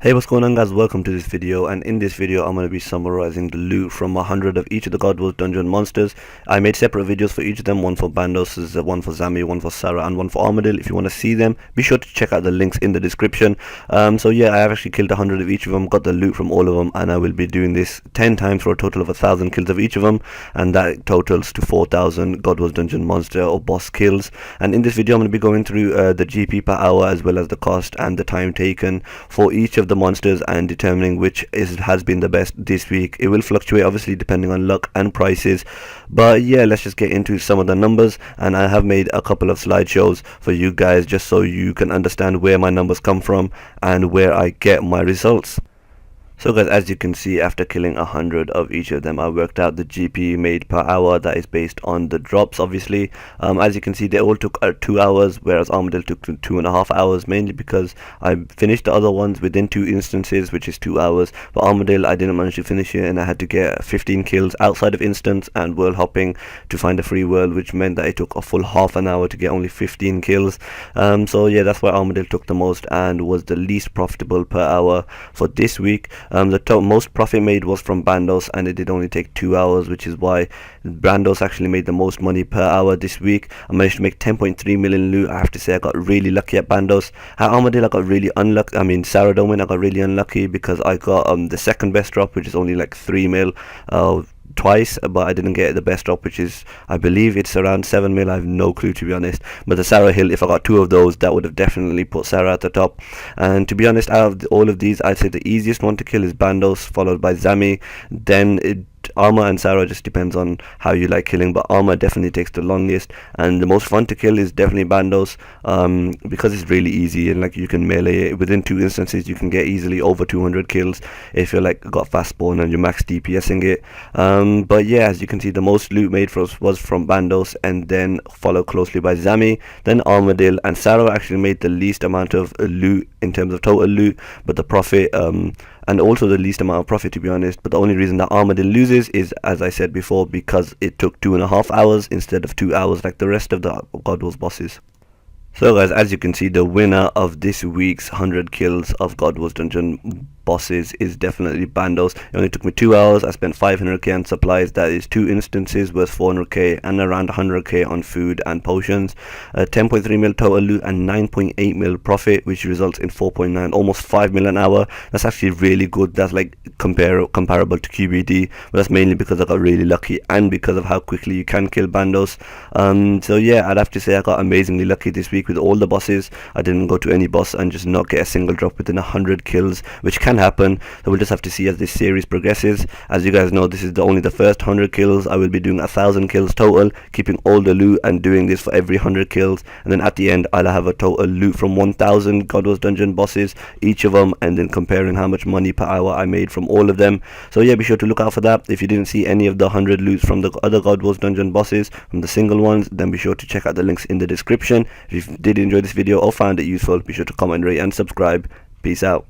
Hey, what's going on, guys? Welcome to this video, and in this video I'm going to be summarizing the loot from 100 of each of the God Wars dungeon monsters. I made separate videos for each of them, one for Bandos, one for Zami, one for Sarah, and one for Armadillo. If you want to see them, be sure to check out the links in the description. So yeah, I have actually killed 100 of each of them, got the loot from all of them, and I will be doing this 10 times for a total of 1,000 kills of each of them, and that totals to 4,000 God Wars dungeon monster or boss kills. And in this video I'm going to be going through the GP per hour, as well as the cost and the time taken for each of the monsters, and determining which has been the best this week. It will fluctuate obviously depending on luck and prices, but yeah, let's just get into some of the numbers. And I have made a couple of slideshows for you guys just so you can understand where my numbers come from and where I get my results. So guys, as you can see, after killing 100 of each of them, I worked out the GP made per hour. That is based on the drops, obviously. As you can see, they all took 2 hours, whereas Armadillo took 2.5 hours, mainly because I finished the other ones within 2 instances, which is 2 hours. But Armadillo, I didn't manage to finish it, and I had to get 15 kills outside of instance and world hopping to find a free world, which meant that it took a full half an hour to get only 15 kills. So yeah, that's why Armadillo took the most and was the least profitable per hour for this week. The most profit made was from Bandos, and it did only take 2 hours, which is why Bandos actually made the most money per hour this week. I managed to make 10.3 million loot. I have to say I got really lucky at Bandos. At Armadillo I got really unlucky. I mean, Sarah Domin, I got really unlucky because I got the second best drop, which is only like 3 mil twice, but I didn't get the best drop, which is, I believe it's around 7 mil. I have no clue, to be honest. But the Sarah Hill, if I got 2 of those, that would have definitely put Sarah at the top. And to be honest, out of all of these, I'd say the easiest one to kill is Bandos, followed by Zami, then Armor and Sarah. Just depends on how you like killing, but Armor definitely takes the longest, and the most fun to kill is definitely Bandos, because it's really easy, and like you can melee it within 2 instances. You can get easily over 200 kills if you're like got fast spawn and you're max DPSing it. But yeah, as you can see, the most loot made for us was from Bandos, and then followed closely by Zami, then Armadillo, and Sarah actually made the least amount of loot in terms of total loot, but the profit and also the least amount of profit, to be honest. But the only reason that Armadillo loses is, as I said before, because it took 2.5 hours instead of 2 hours like the rest of the God Wars bosses. So guys, as you can see, the winner of this week's 100 kills of God Wars dungeon bosses is definitely Bandos. It only took me 2 hours. I spent 500k on supplies. That is 2 instances worth 400k and around 100k on food and potions. 10.3 mil total loot and 9.8 mil profit, which results in 4.9, almost 5 mil an hour. That's actually really good. That's like comparable to GWD, but that's mainly because I got really lucky and because of how quickly you can kill Bandos. So yeah, I'd have to say I got amazingly lucky this week with all the bosses. I didn't go to any boss and just not get a single drop within 100 kills, which can happen. So we'll just have to see as this series progresses. As you guys know, this is only the first 100 kills. I will be doing 1,000 kills total, keeping all the loot and doing this for every 100 kills, and then at the end I'll have a total loot from 1,000 God Wars dungeon bosses, each of them, and then comparing how much money per hour I made from all of them. So yeah, be sure to look out for that. If you didn't see any of the 100 loots from the other God Wars dungeon bosses, from the single ones, then be sure to check out the links in the description. If you did enjoy this video or found it useful, be sure to comment, rate and subscribe. Peace out.